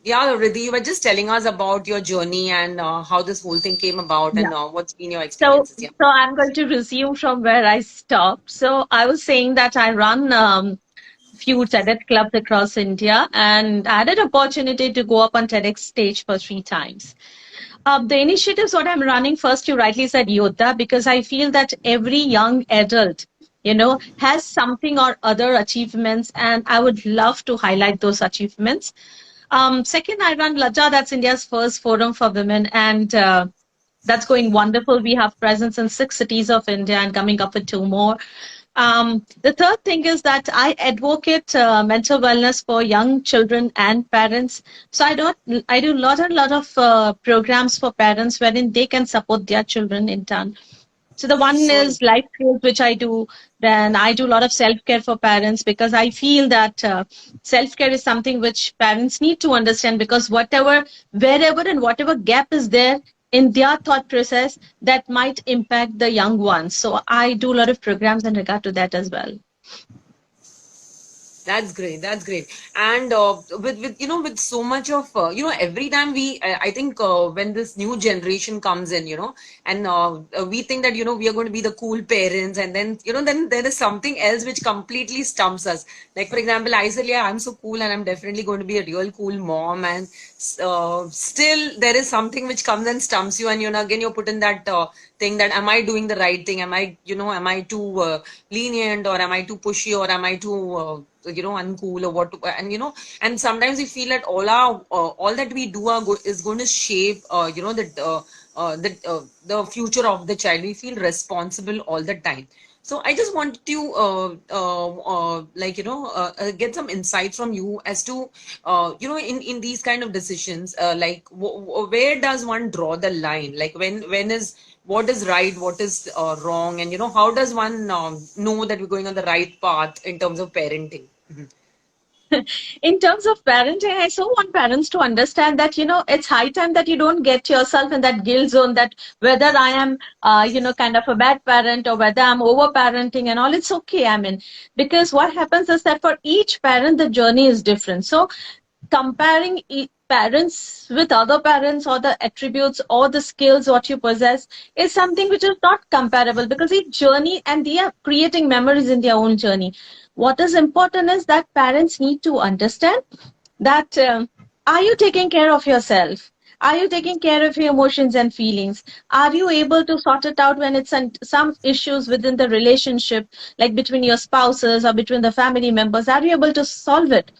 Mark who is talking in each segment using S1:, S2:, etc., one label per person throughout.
S1: yeah, Riddhi, you were just telling us about your journey and how this whole thing came about
S2: Yeah.
S1: and what's been your
S2: So,
S1: experiences. Yeah.
S2: so I'm going to resume from where I stopped. So I was saying that I run few TEDx clubs across India, and I had an opportunity to go up on TEDx stage for 3 times. The initiatives what I'm running, first you rightly said Yodha, because I feel that every young adult, has something or other achievements, and I would love to highlight those achievements. Second, I run Lajja, that's India's first forum for women, and that's going wonderful. We have presence in 6 cities of India and coming up with 2 more. The third thing is that I advocate mental wellness for young children and parents. So I do lot of programs for parents wherein they can support their children in turn. So the one
S1: So
S2: is life skills, which I do. Then I do a lot of self-care for parents because I feel that self-care is something which parents need to understand because wherever and whatever gap is there in their thought process, that might impact the young ones. So I do a lot of programs in regard to that as well.
S1: that's great. That's great. And with so much of every time I think when this new generation comes in, and we think that we are going to be the cool parents, and then then there is something else which completely stumps us. Like for example, I said, yeah, I'm so cool, and I'm definitely going to be a real cool mom, and still there is something which comes and stumps you, and again you're put in that thing that am I doing the right thing? Am I too lenient, or am I too pushy, or am I too uncool, or what and sometimes we feel that all that we do is going to shape the future of the child. We feel responsible all the time. So I just wanted to get some insights from you as to in these kind of decisions, like where does one draw the line? Like when is what is right, what is wrong, and how does one know that we're going on the right path in terms of parenting?
S2: In terms of parenting, I so want parents to understand that, it's high time that you don't get yourself in that guilt zone that whether I am, kind of a bad parent or whether I'm over parenting and all, it's okay. I mean, because what happens is that for each parent, the journey is different. So comparing parents with other parents or the attributes or the skills what you possess is something which is not comparable because each journey and they are creating memories in their own journey. What is important is that parents need to understand that are you taking care of yourself? Are you taking care of your emotions and feelings? Are you able to sort it out when it's some issues within the relationship, like between your spouses or between the family members? Are you able to solve it?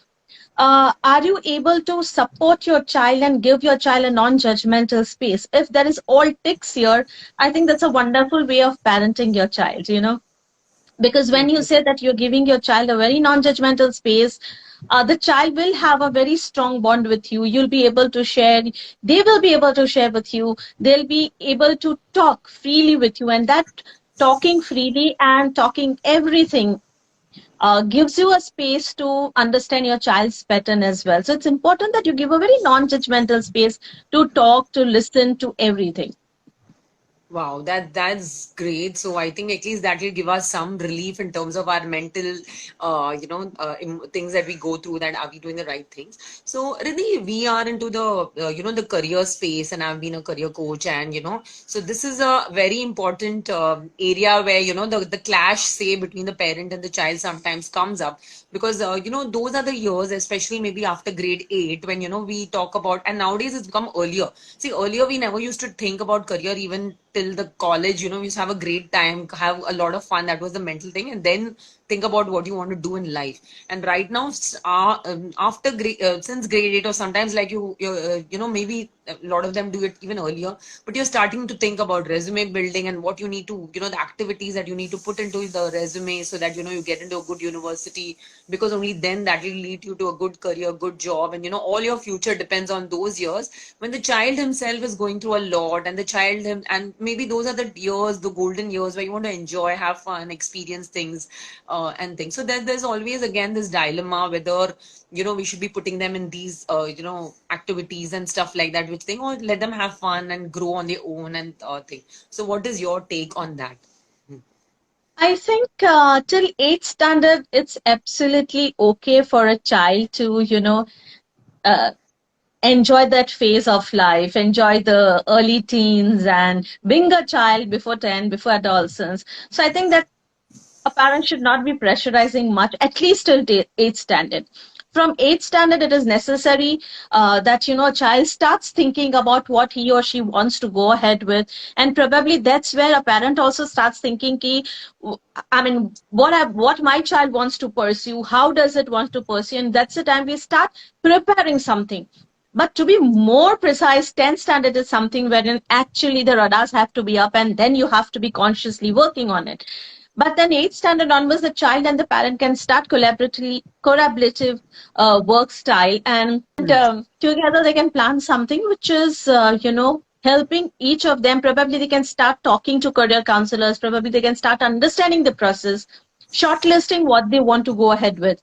S2: Are you able to support your child and give your child a non-judgmental space? If there is all ticks here, I think that's a wonderful way of parenting your child, because when you say that you're giving your child a very non-judgmental space, the child will have a very strong bond with you. You'll be able to share, they will be able to share with you, they'll be able to talk freely with you, and that talking freely and talking everything gives you a space to understand your child's pattern as well. So it's important that you give a very non-judgmental space to talk, to listen to everything.
S1: Wow, that's great. So I think at least that will give us some relief in terms of our mental, things that we go through. That are we doing the right things? So Riddhi, we are into the the career space, and I've been a career coach, and so this is a very important area where the clash, say, between the parent and the child sometimes comes up because those are the years, especially maybe after grade 8, when we talk about, and nowadays it's become earlier. See, earlier we never used to think about career even till the college. We used to have a great time, have a lot of fun. That was the mental thing, and then think about what you want to do in life. And right now, after since grade 8, or sometimes like maybe a lot of them do it even earlier, but you're starting to think about resume building and what you need to, the activities that you need to put into the resume so that you get into a good university, because only then that will lead you to a good career, good job, and all your future depends on those years when the child himself is going through a lot, and the child him, and maybe those are the years, the golden years, where you want to enjoy, have fun, experience things, and things. So there's always again this dilemma whether we should be putting them in these activities and stuff like that, which thing, or let them have fun and grow on their own and thing. So what is your take on that?
S2: I think till eighth standard, it's absolutely okay for a child to, uh, enjoy that phase of life, enjoy the early teens and being a child before 10, before adolescence. So I think that a parent should not be pressurizing much, at least till eighth standard. From eighth standard, it is necessary that a child starts thinking about what he or she wants to go ahead with, and probably that's where a parent also starts thinking, ki, I mean, what my child wants to pursue, how does it want to pursue, and that's the time we start preparing something. But to be more precise, 10th standard is something wherein actually the radars have to be up and then you have to be consciously working on it. But then eighth standard onwards, the child and the parent can start collaborative work style, and together they can plan something which is, helping each of them. Probably they can start talking to career counselors. Probably they can start understanding the process, shortlisting what they want to go ahead with.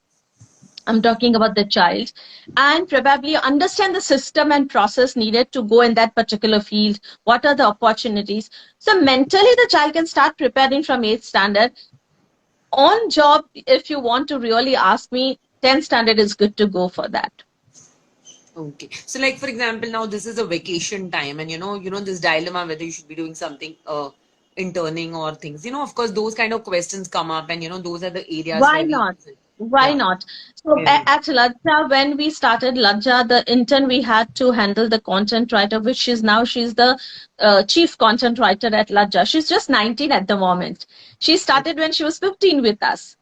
S2: I'm talking about the child, and probably understand the system and process needed to go in that particular field. What are the opportunities? So mentally, the child can start preparing from eighth standard. On job, if you want to really ask me, 10th standard is good to go for that.
S1: Okay. So like for example, now this is a vacation time and this dilemma whether you should be doing something interning or things. Of course those kind of questions come up and those are the areas
S2: Why
S1: where we
S2: not? Why
S1: yeah.
S2: not? So
S1: Yeah.
S2: at Lajja, when we started Lajja, the intern we had to handle the content writer, which she's the chief content writer at Lajja. She's just 19 at the moment. She started when she was 15 with us.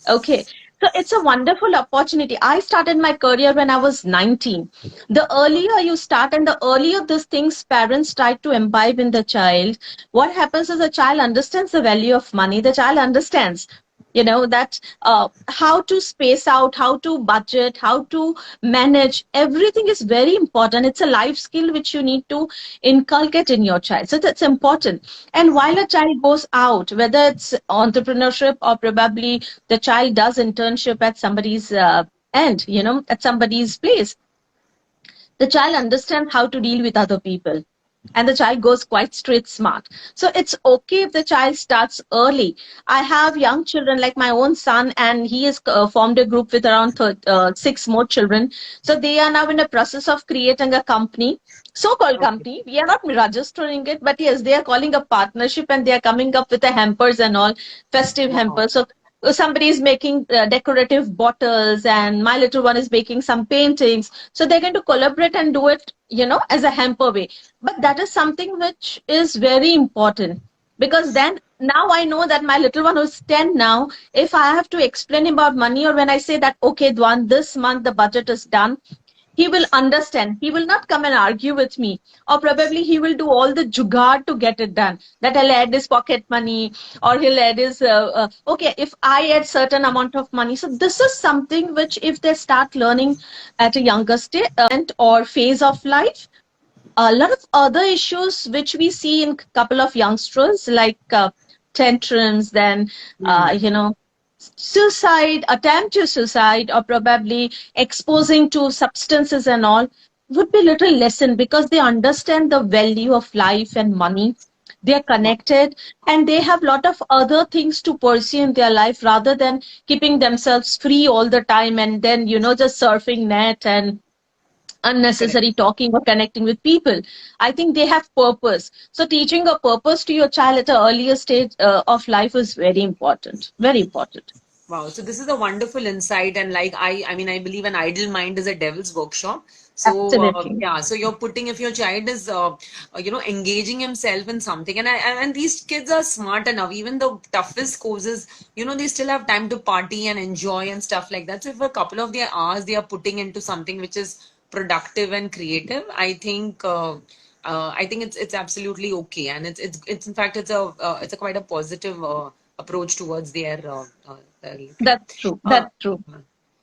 S2: Okay. So it's a wonderful opportunity. I started my career when I was 19. The earlier you start and the earlier these things parents try to imbibe in the child, what happens is the child understands the value of money. The child understands, that how to space out, how to budget, how to manage. Everything is very important. It's a life skill which you need to inculcate in your child. So that's important. And while a child goes out, whether it's entrepreneurship or probably the child does internship at somebody's end, at somebody's place, the child understands how to deal with other people, and the child goes quite street smart. So it's okay if the child starts early. I have young children like my own son, and he has formed a group with around six more children. So they are now in the process of creating a company, so-called
S1: Okay.
S2: company. We are not registering it, but yes, they are calling a partnership, and they are coming up with the hampers and all, festive
S1: Wow.
S2: hampers. So somebody is making decorative bottles, and my little one is making some paintings. So they're going to collaborate and do it, as a hamper way. But that is something which is very important, because then now I know that my little one who's 10 now, if I have to explain about money, or when I say that, okay, Dwan, this month the budget is done, he will understand. He will not come and argue with me, or probably he will do all the jugaad to get it done. That I'll add his pocket money, or he'll add his, okay, if I add certain amount of money. So this is something which, if they start learning at a younger stage or phase of life, a lot of other issues which we see in couple of youngsters, like tantrums, then
S1: Hmm.
S2: suicide, attempt to suicide, or probably exposing to substances and all, would be little lessened, because they understand the value of life and money. They are
S1: Wow.
S2: connected, and they have lot of other things to pursue in their life, rather than keeping themselves free all the time, and then just surfing net and
S1: Correct.
S2: unnecessary talking or connecting with people. I think they have purpose. So teaching a purpose to your child at an earlier stage of life is very important. Very important.
S1: Wow. So this is a wonderful insight, and like I mean, I believe an idle mind is a devil's workshop. So
S2: Absolutely.
S1: yeah, so you're putting if your child is engaging himself in something, and these kids are smart enough. Even the toughest courses, they still have time to party and enjoy and stuff like that. So if a couple of their hours they are putting into something which is productive and creative, I think it's absolutely okay, and it's in fact it's a quite a positive approach towards their looking.
S2: That's true.
S1: Uh,
S2: That's true.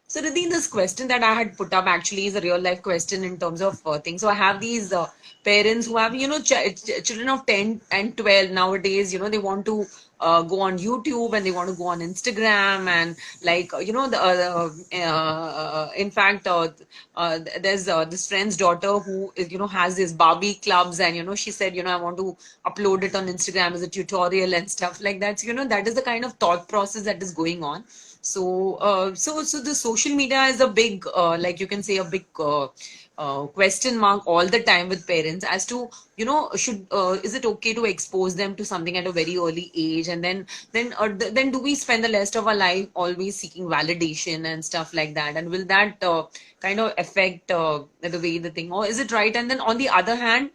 S1: so Riddhi, this question that I had put up actually is a real life question in terms of things. So I have these parents who have children of 10 and 12 nowadays. They want to go on YouTube and they want to go on Instagram and like in fact there's this friend's daughter who is, has these Barbie clubs, and she said, I want to upload it on Instagram as a tutorial and stuff like that. So that is the kind of thought process that is going on. So so the social media is a big like you can say a big question mark all the time with parents as to should is it okay to expose them to something at a very early age, and then do we spend the rest of our life always seeking validation and stuff like that, and will that kind of affect the way the thing, or is it right? And then on the other hand,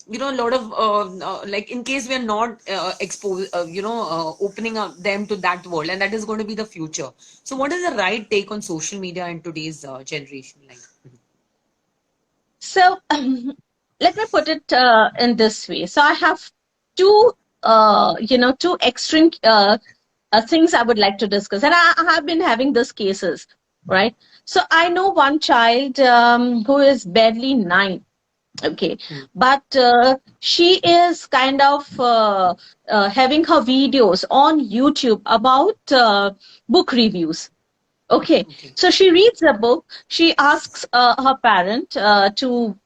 S1: a lot of like in case we are not exposed opening up them to that world, and that is going to be the future. So what is the right take on social media in today's generation like?
S2: So let me put it in this way. So I have two, two extreme things I would like to discuss, and I have been having these cases, right? So I know one child who is barely 9. Okay, but she is kind of having her videos on YouTube about book reviews. Okay, so she reads a book. She asks her parent to,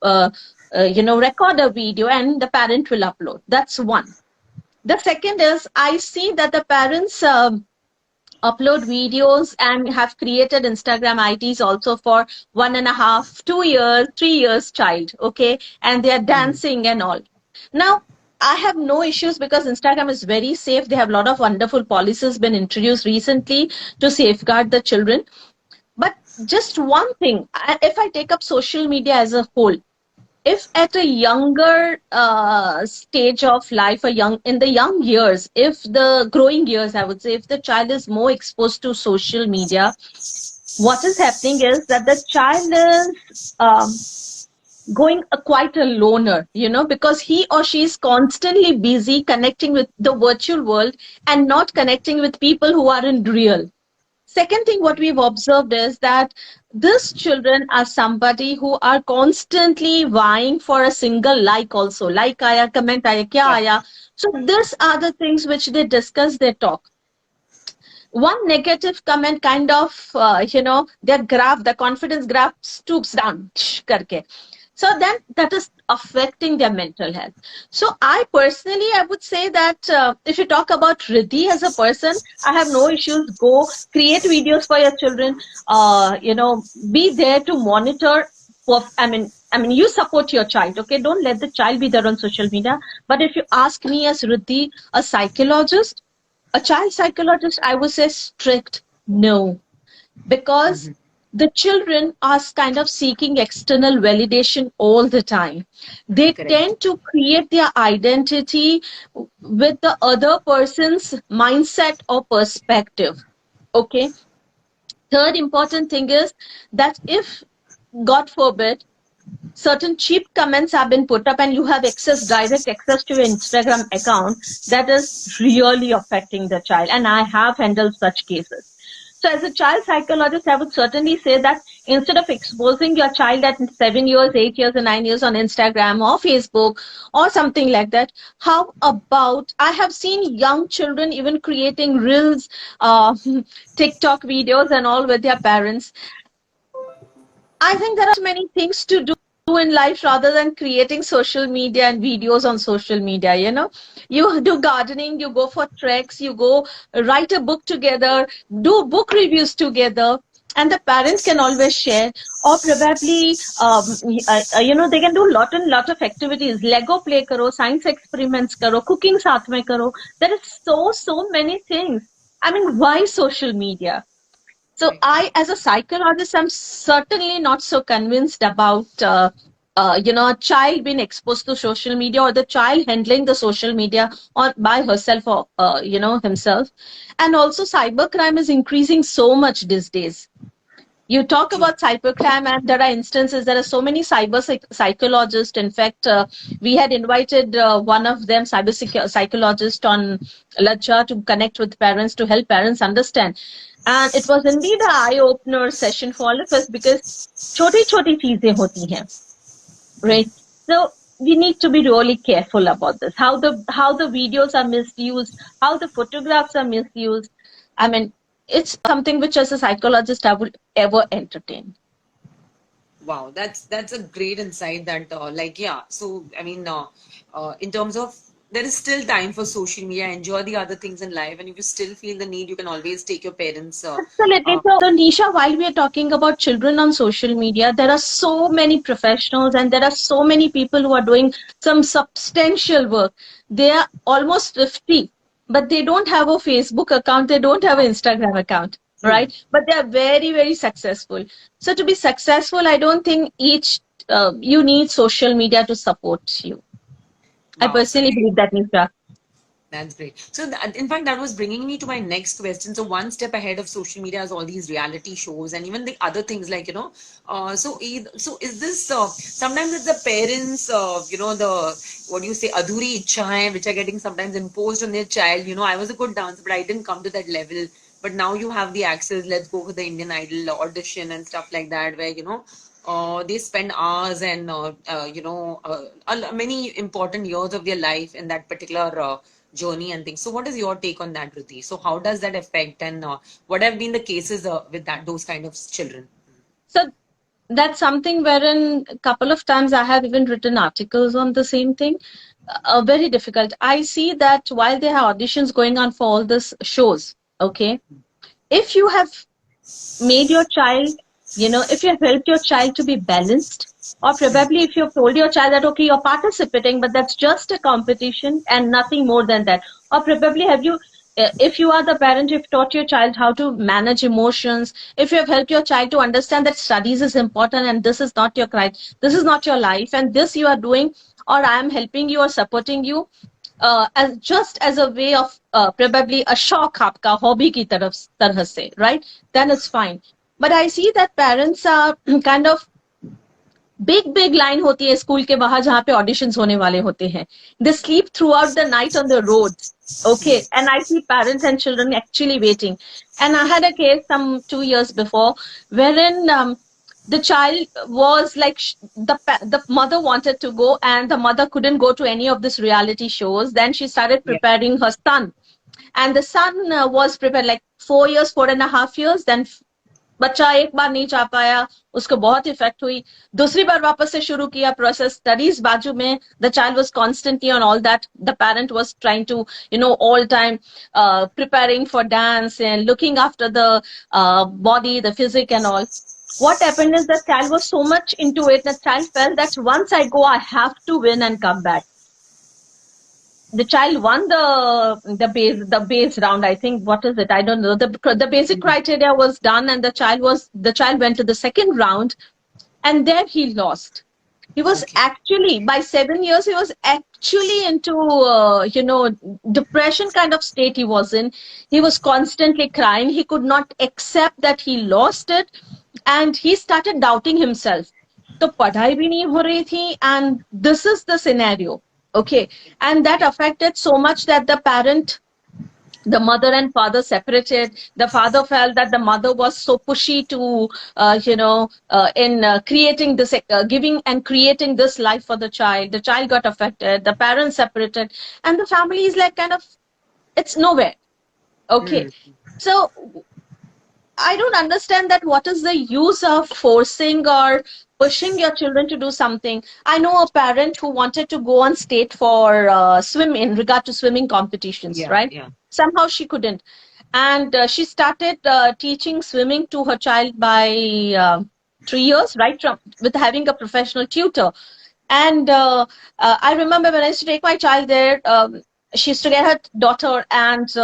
S2: record a video, and the parent will upload. That's one. The second is I see that the parents upload videos and have created Instagram IDs also for 1.5, 2 years, 3 years child. Okay, and they are dancing and all. Now, I have no issues because Instagram is very safe. They have a lot of wonderful policies been introduced recently to safeguard the children. But just one thing, if I take up social media as a whole, if at a younger stage of life, in the young years, if the growing years, I would say, if the child is more exposed to social media, what is happening is that the child is going quite a loner, because he or she is constantly busy connecting with the virtual world and not connecting with people who are in real. Second thing, what we've observed is that these children are somebody who are constantly vying for a single like also. Like aaya, comment aaya, kya aaya. So these are the things which they discuss, they talk. One negative comment kind of, their graph, the confidence graph stoops down. Karke. So then that is affecting their mental health. So I would say that if you talk about Riddhi as a person, I have no issues. Go create videos for your children. Be there to monitor. You support your child. Okay, don't let the child be there on social media. But if you ask me as Riddhi, a psychologist, a child psychologist, I would say strict no, because the children are kind of seeking external validation all the time. They tend to create their identity with the other person's mindset or perspective. Okay. Third important thing is that if, God forbid, certain cheap comments have been put up and you have direct access to your Instagram account, that is really affecting the child. And I have handled such cases. So as a child psychologist, I would certainly say that instead of exposing your child at 7 years, 8 years, and 9 years on Instagram or Facebook or something like that, how about, I have seen young children even creating reels, TikTok videos and all with their parents. I think there are many things to do in life rather than creating social media and videos on social media. You do gardening, you go for treks, you go write a book together, do book reviews together, and the parents can always share, or probably they can do lot of activities. Lego play karo, science experiments karo, cooking saath mein karo. There is so many things. Why social media? So I, as a psychologist, I'm certainly not so convinced about, a child being exposed to social media or the child handling the social media by herself or, himself. And also cybercrime is increasing so much these days. You talk about cybercrime, and there are instances, there are so many psychologists. In fact, we had invited one of them, psychologist on Lajja, to connect with parents, to help parents understand. And it was indeed an eye-opener session for all of us, because choti choti cheezein hoti hain, right? So we need to be really careful about this. How the videos are misused, how the photographs are misused. I mean, it's something which, as a psychologist, I would ever entertain.
S1: Wow, that's a great insight. That like yeah. So I mean, in terms of there is still time for social media. Enjoy the other things in life, and if you still feel the need, you can always take your parents.
S2: Absolutely. So, Nisha, while we are talking about children on social media, there are so many professionals and there are so many people who are doing some substantial work. They are almost 50, but they don't have a Facebook account, they don't have an Instagram account,
S1: True.
S2: right? But they are very, very successful. So, to be successful, I don't think you need social media to support you. I
S1: Wow. So
S2: personally believe that, Nisha.
S1: that's great. So, in fact, that was bringing me to my next question. So, one step ahead of social media is all these reality shows and even the other things like, so is this sometimes it's the parents, the what do you say, adhuri ichhaएं, which are getting sometimes imposed on their child. I was a good dancer, but I didn't come to that level. But now you have the access. Let's go for the Indian Idol audition and stuff like that, where, they spend hours and many important years of their life in that particular journey and things. So, what is your take on that, Riddhi? So, how does that affect, and what have been the cases with those kind of children?
S2: So, that's something wherein a couple of times I have even written articles on the same thing. Very difficult. I see that while there are auditions going on for all these shows, okay, if you have made your child, if you have helped your child to be balanced, or probably if you've told your child that, okay, you're participating, but that's just a competition and nothing more than that. Or probably if you are the parent, you've taught your child how to manage emotions, if you have helped your child to understand that studies is important and this is not your right, this is not your life, and this you are doing, or I am helping you or supporting you, as just as a way of probably a shock आपका hobby की तरह से, right? Then it's fine. But I see that parents are kind of big line होती है school के बाहर जहाँ पे ऑडिशंस होने वाले होते हैं. They sleep throughout the night on the roads. Okay, and I see parents and children actually waiting. And I had a case some 2 years before wherein the child was like the mother wanted to go and the mother couldn't go to any of these reality shows. Then she started
S1: Yeah.
S2: preparing her son, and the son was prepared like 4 years, 4.5 years. Then बच्चा एक बार नहीं जा पाया, उसको बहुत effect हुई. दूसरी बार वापस से शुरू किया प्रोसेस, स्टडीज बाजू में, the child was constantly on all that, the parent was trying to all time preparing for dance and looking after the body, the physique and all. What happened is the child was so much into it, the child felt that once I go, I have to win and come back. The child won the base round. I think, what is it? I don't know. The basic criteria was done, and the child went to the second round, and there he lost. He was
S1: Okay.
S2: actually, by 7 years, he was actually into depression kind of state he was in. He was constantly crying. He could not accept that he lost it, and he started doubting himself. तो पढ़ाई भी नहीं हो रही थी, and this is the scenario. Okay, and that affected so much that the mother and father separated. The father felt that the mother was so pushy to in creating this giving and creating this life for the child. The child got affected, the parents separated, and the family is like kind of, it's nowhere. Okay,
S1: Hmm.
S2: so I don't understand that what is the use of forcing or pushing your children to do something. I know a parent who wanted to go on state for swim in regard to swimming competitions,
S1: Yeah.
S2: right?
S1: Yeah.
S2: Somehow she couldn't. And she started teaching swimming to her child by 3 years, right? With having a professional tutor. And I remember when I used to take my child there, she used to get her daughter, and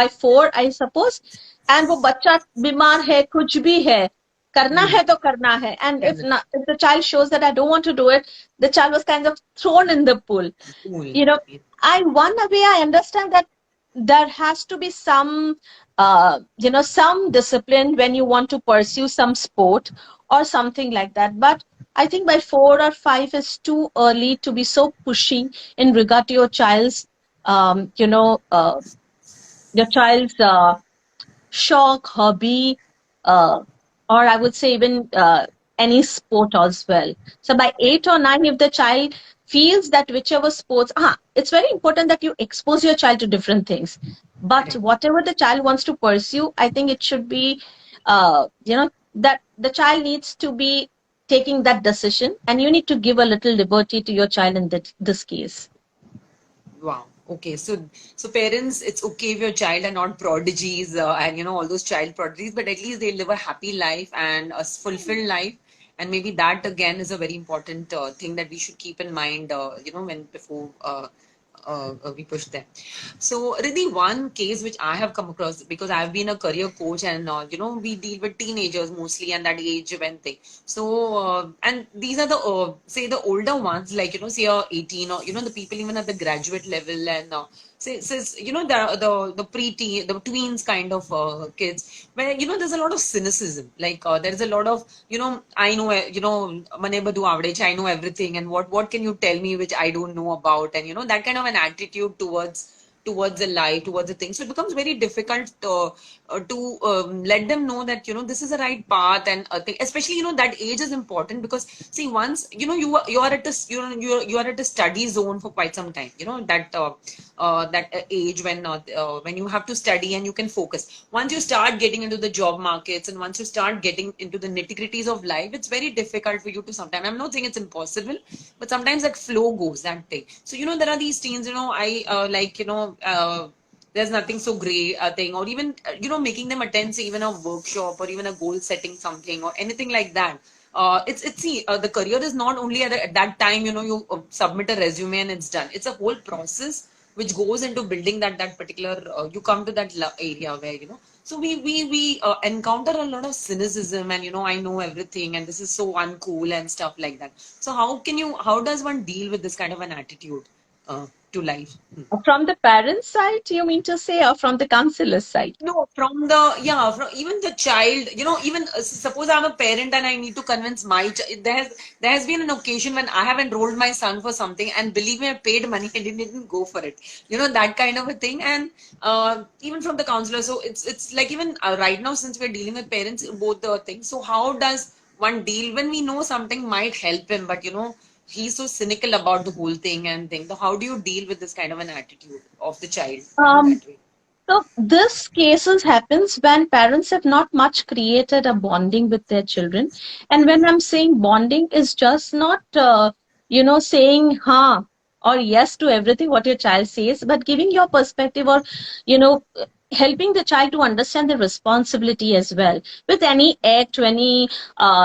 S2: by 4, I suppose, and वो बच्चा बीमार है, कुछ भी है, करना
S1: Hmm.
S2: है तो करना है. And if
S1: Correct.
S2: not, if the child shows that I don't want to do it, the child was kind of thrown in the pool.
S1: Cool.
S2: You know, one way I understand that there has to be some discipline when you want to pursue some sport or something like that. But I think by 4 or 5 is too early to be so pushy in regard to um, you know, uh, your child's shock, hobby, uh, or I would say even any sport as well. So by 8 or 9, if the child feels that whichever sports, it's very important that you expose your child to different things. But
S1: Correct.
S2: whatever the child wants to pursue, I think it should be, that the child needs to be taking that decision, and you need to give a little liberty to your child in this case.
S1: Wow. Okay. So parents, it's okay if your child are not prodigies and all those child prodigies, but at least they live a happy life and a fulfilled life. And maybe that again is a very important thing that we should keep in mind. When before we push them. So, Riddhi, one case which I have come across because I've been a career coach and we deal with teenagers mostly and that age when thing. So, and these are the say the older ones like say 18 or the people even at the graduate level and says the pre-teen the tweens kind of kids where there's a lot of cynicism like there's a lot of I know mane badu avde છે, I know everything and what can you tell me which I don't know about and that kind of an attitude towards the life, towards the thing. So it becomes very difficult to let them know that this is the right path and thing. Especially that age is important because see once you are at a you are at a study zone for quite some time. That age when you have to study and you can focus. Once you start getting into the job markets and once you start getting into the nitty gritties of life, it's very difficult for you to sometimes. I'm not saying it's impossible, but sometimes that flow goes that thing. So there are these teens. I like there's nothing so great thing or even making them attend say even a workshop or even a goal setting something or anything like that. It's see the career is not only at that time you submit a resume and it's done. It's a whole process which goes into building that particular you come to that area where so we encounter a lot of cynicism and I know everything and this is so uncool and stuff like that. So how does one deal with this kind of an attitude to life?
S2: From the parents' side, you mean to say, or from the counselor's side?
S1: No, from the from even the child, even suppose I'm a parent and I need to convince my child. There has been an occasion when I have enrolled my son for something, and believe me, I paid money and didn't go for it. That kind of a thing, and even from the counselor. So it's like even right now since we're dealing with parents, both the things. So how does one deal when we know something might help him, but he's so cynical about the whole thing and thing. So how do you deal with this kind of an attitude of the child?
S2: Um,
S1: That way.
S2: So this cases happens when parents have not much created a bonding with their children. And when I'm saying bonding is just not, saying ha or yes to everything what your child says, but giving your perspective or, you know, helping the child to understand the responsibility as well with any act, to any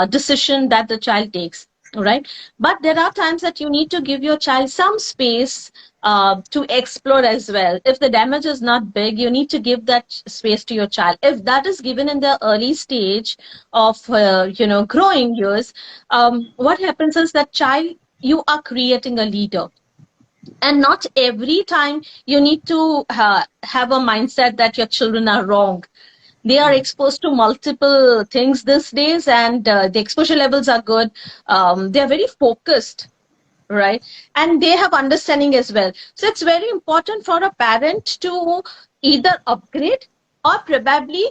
S2: decision that the child takes. Right. But there are times that you need to give your child some space to explore as well. If the damage is not big, you need to give that space to your child. If that is given in the early stage of growing years, what happens is that child, you are creating a leader. And not every time you need to have a mindset that your children are wrong. They are exposed to multiple things these days, and the exposure levels are good. They are very focused, right? And they have understanding as well. So it's very important for a parent to either upgrade or probably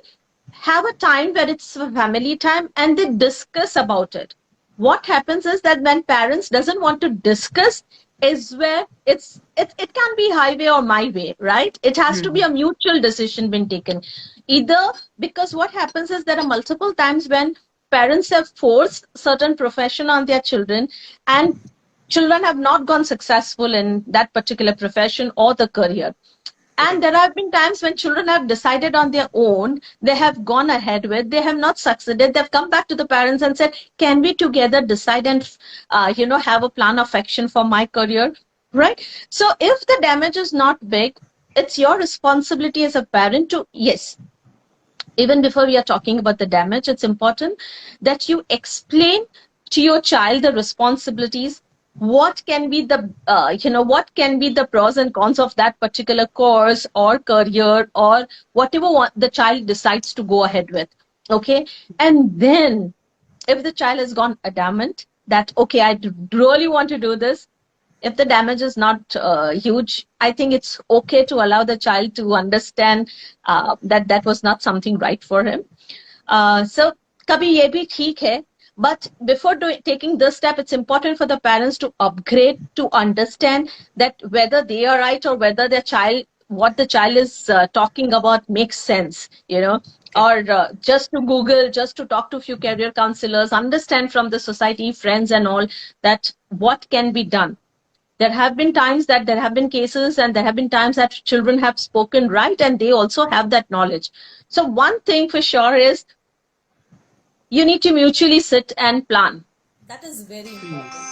S2: have a time where it's a family time and they discuss about it. What happens is that when parents doesn't want to discuss is where it can be highway or my way, right? It has to be a mutual decision being taken. Either, because what happens is there are multiple times when parents have forced certain profession on their children, and children have not gone successful in that particular profession or the career. And there have been times when children have decided on their own, they have gone ahead with, they have not succeeded, they've come back to the parents and said, can we together decide and have a plan of action for my career, right? So if the damage is not big, it's your responsibility as a parent to, yes, even before we are talking about the damage, it's important that you explain to your child the responsibilities. What can be the what can be the pros and cons of that particular course or career or whatever the child decides to go ahead with. Okay. And then if the child has gone adamant that, okay, I really want to do this, if the damage is not huge, I think it's okay to allow the child to understand that that was not something right for him. So कभी ये भी ठीक है, But before taking this step, it's important for the parents to upgrade, to understand that whether they are right or whether their child, what the child is talking about makes sense,
S1: Okay.
S2: or just to Google, just to talk to a few career counselors, understand from the society, friends, and all, that what can be done. There have been times that there have been cases, and there have been times that children have spoken right and they also have that knowledge. So, one thing for sure is you need to mutually sit and plan.
S3: That is very
S1: Hmm.
S3: important.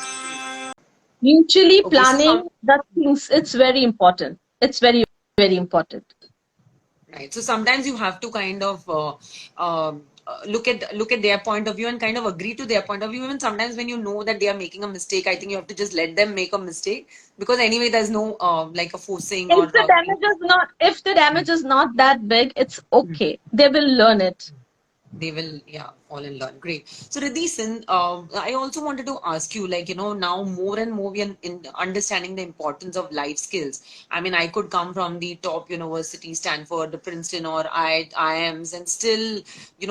S2: Mutually
S1: Okay. So
S2: planning the things, it's very important. It's very, very important.
S1: right. So sometimes you have to kind of look at their point of view and kind of agree to their point of view. Even sometimes when you know that they are making a mistake, I think you have to just let them make a mistake, because anyway, there's no like a forcing or
S2: If the damage is not that big, it's okay. They will learn it.
S1: they will, yeah, fall and learn. Great. So Riddhi, I also wanted to ask you, like, now more and more we are in understanding the importance of life skills. I mean, I could come from the top university, Stanford, the Princeton, or IIMs, and still,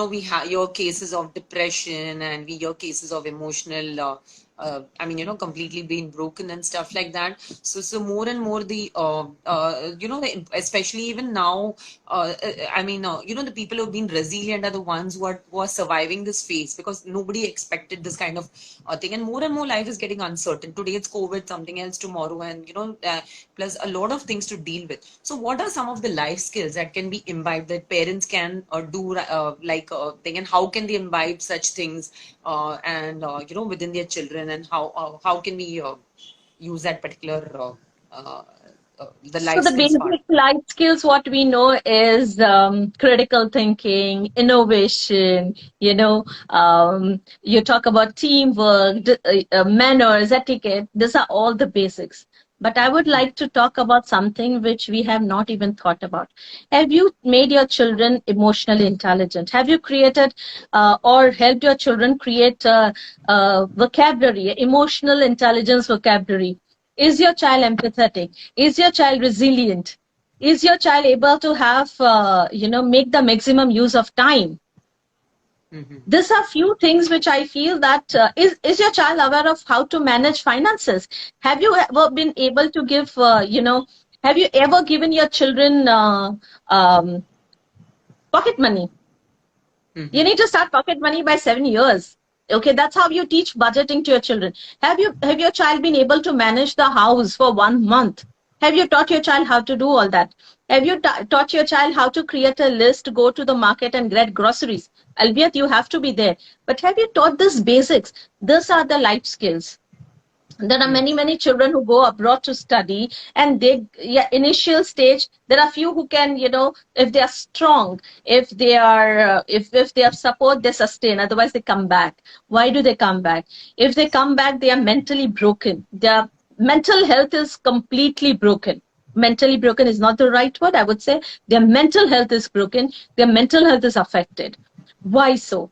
S1: we have your cases of depression, and we hear cases of emotional I mean, completely being broken and stuff like that. So more and more especially even now, I mean, the people who've been resilient are the ones who are surviving this phase, because nobody expected this kind of thing. And more life is getting uncertain. Today it's COVID, something else tomorrow, and plus a lot of things to deal with. So what are some of the life skills that can be imbibed, that parents can do, like thing, and how can they imbibe such things, and within their children, and how can we use that particular the
S2: So
S1: life
S2: the
S1: skills part?
S2: basic life skills, what we know is critical thinking, innovation. You talk about teamwork, manners, etiquette. These are all the basics. But I would like to talk about something which we have not even thought about. Have you made your children emotionally intelligent? Have you created or helped your children create vocabulary, emotional intelligence vocabulary? Is your child empathetic? Is your child resilient? Is your child able to have, make the maximum use of time?
S1: Mm-hmm.
S2: These are few things which I feel that is your child aware of how to manage finances? Have you ever been able to give, have you ever given your children um, pocket money? You
S1: Mm-hmm.
S2: need to start pocket money by 7 years. Okay, that's how you teach budgeting to your children. Have your child been able to manage the house for 1 month? Have you taught your child how to do all that? Have you taught your child how to create a list, go to the market and get groceries? Albeit you have to be there. But have you taught these basics? These are the life skills. There are many children who go abroad to study, and they, yeah, initial stage, there are few who can, if they are strong, if they are if they have support, they sustain, otherwise they come back. Why do they come back? If they come back, they are mentally broken. Their mental health is completely broken. Mentally broken is not the right word, I would say. Their mental health is broken. Their mental health is affected. Why so?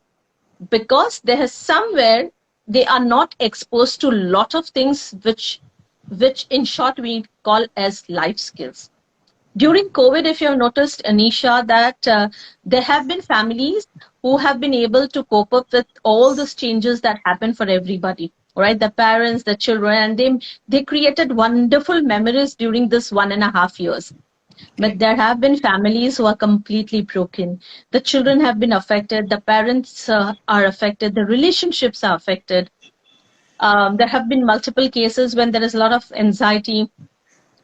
S2: Because there is somewhere they are not exposed to a lot of things which in short we call as life skills. During COVID, if you have noticed, Anisha, that there have been families who have been able to cope up with all these changes that happen for everybody, right? The parents, the children, and they created wonderful memories during this 1.5 years. But
S1: Correct.
S2: there have been families who are completely broken. The children have been affected, the parents are affected, the relationships are affected. There have been multiple cases when there is a lot of anxiety,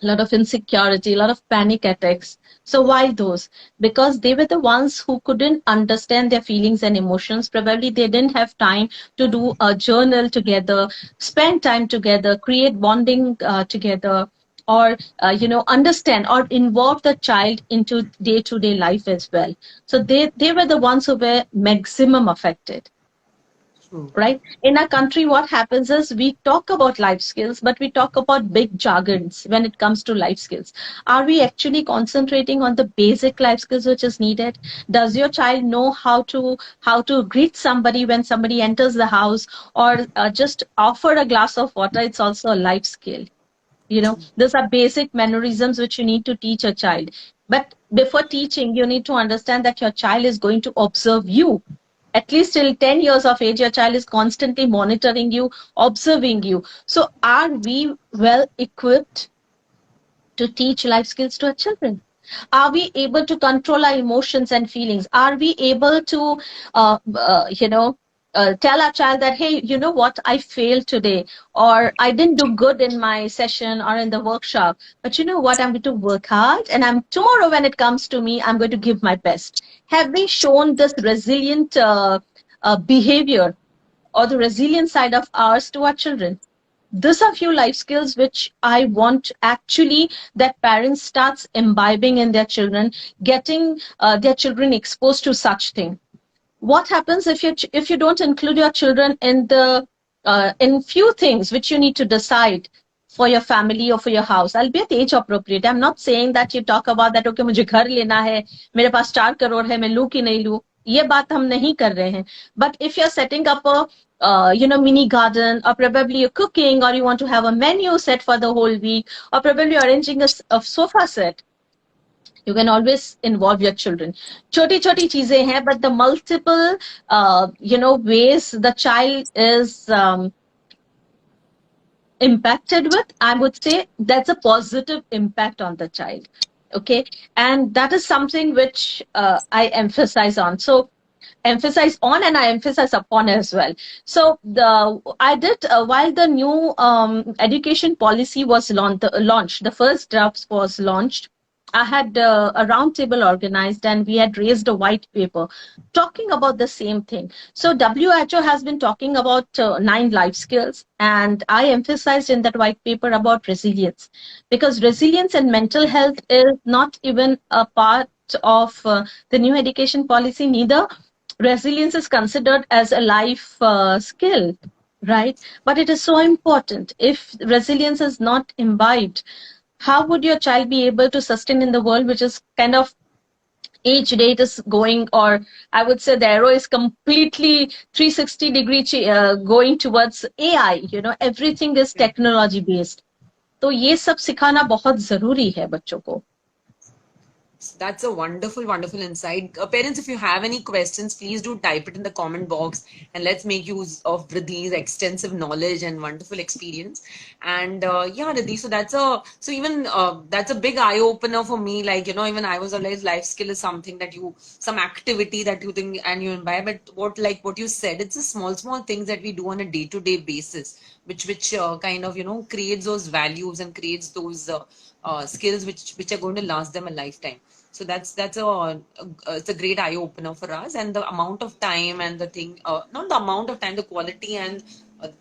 S2: a lot of insecurity, a lot of panic attacks. So why those? Because they were the ones who couldn't understand their feelings and emotions. Probably they didn't have time to do a journal together, spend time together, create bonding together, or understand or involve the child into day-to-day life as well. So they were the ones who were maximum affected.
S1: True.
S2: Right? In our country, what happens is we talk about life skills, but we talk about big jargons when it comes to life skills. Are we actually concentrating on the basic life skills which is needed? Does your child know how to greet somebody when somebody enters the house, or just offer a glass of water? It's also a life skill. These are basic mannerisms which you need to teach a child. But before teaching, you need to understand that your child is going to observe you at least till 10 years of age, your child is constantly monitoring you, observing you. So are we well equipped to teach life skills to our children? Are we able to control our emotions and feelings? Are we able to, tell our child that, hey, you know what, I failed today, or I didn't do good in my session or in the workshop, but you know what, I'm going to work hard, and I'm tomorrow when it comes to me, I'm going to give my best. Have we shown this resilient behavior or the resilient side of ours to our children? These are few life skills which I want actually that parents starts imbibing in their children, getting their children exposed to such thing. What happens if you don't include your children in the in few things which you need to decide for your family or for your house? I'll be at age appropriate. I'm not saying that you talk about that, okay, मुझे घर लेना है, मेरे पास 4 करोड़ है, मैं लूं कि नहीं लूं, ये बात हम नहीं कर रहे हैं. But if you're setting up a mini garden, or probably you're cooking, or you want to have a menu set for the whole week, or probably arranging a sofa set, you can always involve your children. Choti choti cheezein hai, but the multiple ways the child is impacted with, I would say that's a positive impact on the child. Okay, and that is something which I emphasize on, and I emphasize upon as well. So I did while the new education policy was launched, the first drafts was launched. I had a roundtable organized, and we had raised a white paper talking about the same thing. So WHO has been talking about 9 life skills, and I emphasized in that white paper about resilience, because resilience and mental health is not even a part of the new education policy. Neither resilience is considered as a life skill, right? But it is so important. If resilience is not imbibed, how would your child be able to sustain in the world which is kind of each date is going, or I would say the arrow is completely 360-degree going towards AI, everything is technology based. तो ये सब सिखाना बहुत जरूरी है बच्चों को.
S1: That's a wonderful, wonderful insight. Parents, if you have any questions, please do type it in the comment box, and let's make use of Riddhi's extensive knowledge and wonderful experience. And yeah, Riddhi, that's a big eye opener for me. Like, even I was always, life skill is something that some activity that you think and you imbibe. But what you said, it's the small, small things that we do on a day-to-day basis, which kind of, creates those values and creates those skills which are going to last them a lifetime. So it's a great eye opener for us. And the amount of time and the thing, not the amount of time, the quality and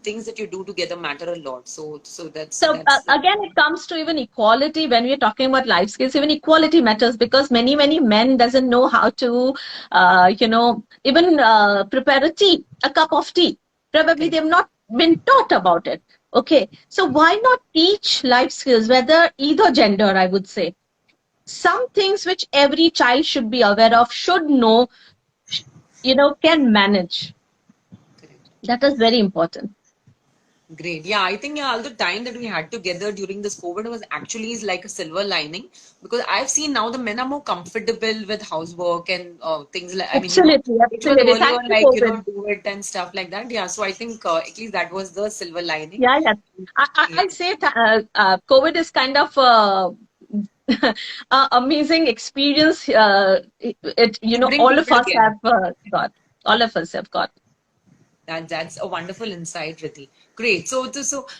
S1: things that you do together matter a lot. So that's
S2: Again, it comes to even equality. When we're talking about life skills, even equality matters, because many men doesn't know how to even prepare a cup of tea. Probably they've not been taught about it. Okay, so why not teach life skills, whether either gender, I would say. Some things which every child should be aware of, should know, can manage.
S1: correct.
S2: That is very important.
S1: Great. Yeah, I think all the time that we had together during this COVID was actually is like a silver lining, because I've seen now the men are more comfortable with housework and things like, I mean,
S2: Absolutely,
S1: which was
S2: absolutely.
S1: earlier
S2: Thank you,
S1: like,
S2: COVID.
S1: do it and stuff like that. Yeah. So I think at least that was the silver lining.
S2: Yeah, yeah.
S1: Yeah.
S2: I'll say COVID is kind of amazing experience.
S1: To bring
S2: All of
S1: people
S2: us
S1: together.
S2: have got. All of us have got.
S1: That's a wonderful insight, Riddhi. Great. So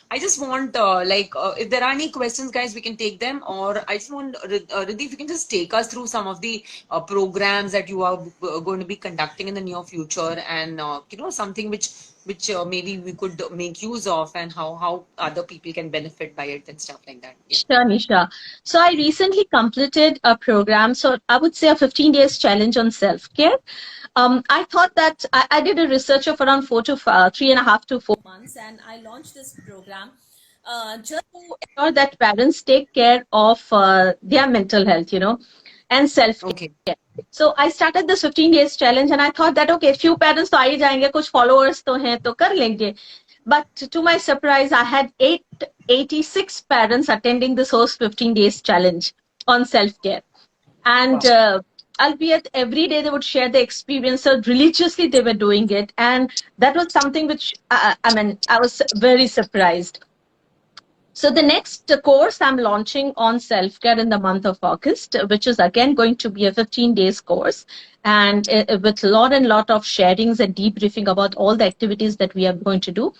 S1: I just want if there are any questions, guys, we can take them. Or I just want Riddhi, if you can just take us through some of the programs that you are going to be conducting in the near future, and something which maybe we could make use of, and how other people can benefit by it and stuff like that. Yeah.
S2: Sure, Nisha. So I recently completed a program. So I would say a 15 days challenge on self-care. I thought that I did a research of around 3.5 to 4 months, and I launched this program just to ensure that parents take care of their mental health, and self-care.
S1: Okay.
S2: So I started this 15 days challenge, and I thought that, okay, few parents तो आ ही जाएंगे, कुछ followers तो हैं तो कर लेंगे. But to my surprise, I had 886 parents attending this whole 15 days challenge on self-care. And
S1: Wow.
S2: albeit every day they would share the experience, so religiously they were doing it. And that was something which, I mean, I was very surprised. So the next course I'm launching on self-care in the month of August, which is again going to be a 15 days course, and with lot and lot of sharings and debriefing about all the activities that we are going to do.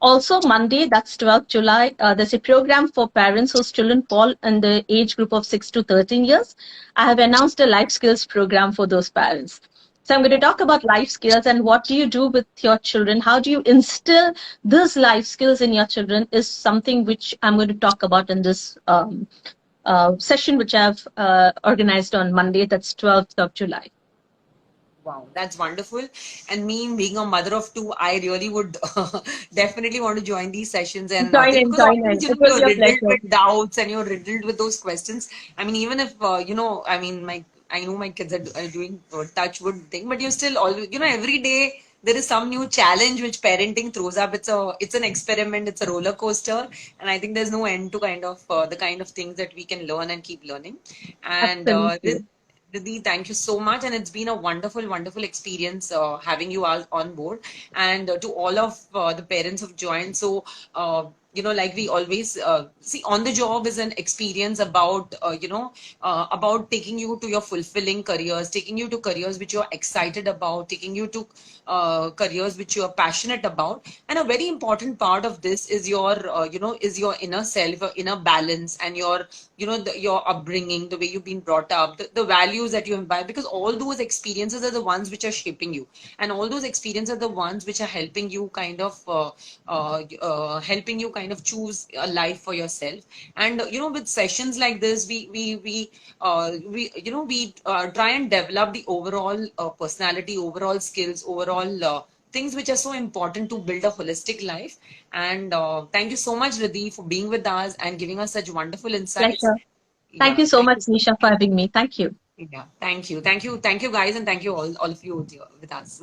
S2: Also, Monday, that's 12th July, there's a program for parents whose children fall in the age group of 6 to 13 years. I have announced a life skills program for those parents. So I'm going to talk about life skills and what do you do with your children? How do you instill these life skills in your children is something which I'm going to talk about in this session, which I've organized on Monday, that's 12th of July.
S1: Wow, that's wonderful. And me being a mother of two, I really would definitely want to join these sessions and
S2: Join in,
S1: because
S2: join
S1: always,
S2: in. It will
S1: you're
S2: be a
S1: riddled
S2: pleasure.
S1: with doubts and you're riddled with those questions. I mean, even if I mean, I know my kids are doing touch wood thing, but you're still always, every day there is some new challenge which parenting throws up. It's an experiment, it's a roller coaster, and I think there's no end to the kind of things that we can learn and keep learning. And
S2: Absolutely.
S1: Riddhi, thank you so much, and it's been a wonderful, wonderful experience having you all on board. And to all of the parents who've joined, so like we always see, on the job is an experience about about taking you to your fulfilling careers, taking you to careers which you're excited about, taking you to careers which you're passionate about. And a very important part of this is is your inner self, your inner balance, and your your upbringing, the way you've been brought up, the values that you imbibe, because all those experiences are the ones which are shaping you, and all those experiences are the ones which are helping you helping you kind of choose a life for yourself. And with sessions like this, we try and develop the overall personality, overall skills, overall things which are so important to build a holistic life. And thank you so much, Riddhi, for being with us and giving us such wonderful insights.
S2: Pleasure. Thank
S1: Yeah,
S2: you so
S1: thank
S2: much,
S1: you so
S2: Nisha, for having me. Thank you.
S1: yeah, thank you, guys, and thank you all of you with us.